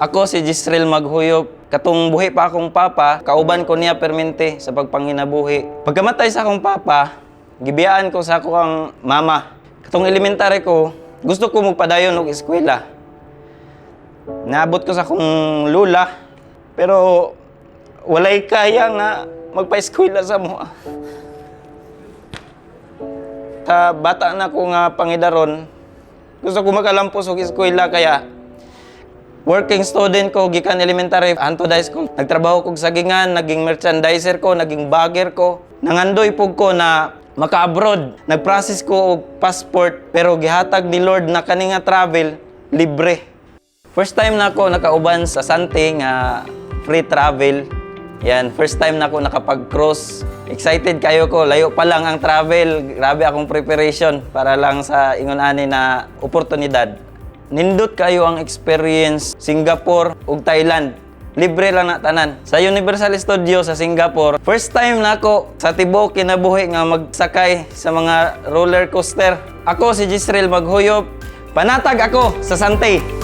Ako si Jisrael Maghuyop. Katong buhi pa akong papa, kauban ko niya permente sa pagpanginabuhi. Pagkamatay sa akong papa, gibiyaan ko sa akong mama. Katong elementary ko, gusto ko magpadayon og eskwela. Naabot ko sa akong lula, pero walay kaya nga magpa-eskwela sa mo. Sa bata na ko nga pangidaron, gusto ko makalampos og eskwela kaya working student ko, gikan elementary, hantod high school. Nagtrabaho ko sa gingan, naging merchandiser ko, naging bagger ko. Nangandoy po ko na maka-abroad. Nag-process ko og passport, pero gihatag ni Lord na kani nga travel, libre. First time na ako nakauban sa Sante nga free travel. Yan, first time na ako nakapag-cross. Excited kayo ko, layo pa lang ang travel. Grabe akong preparation para lang sa ingon-ani na oportunidad. Nindot kayo ang experience Singapore ug Thailand. Libre lang na tanan. Sa Universal Studio sa Singapore, first time na ako sa tibuok kinabuhi nga magsakay sa mga roller coaster. Ako si Jisrael Maghuyop. Panatag ako sa Sante.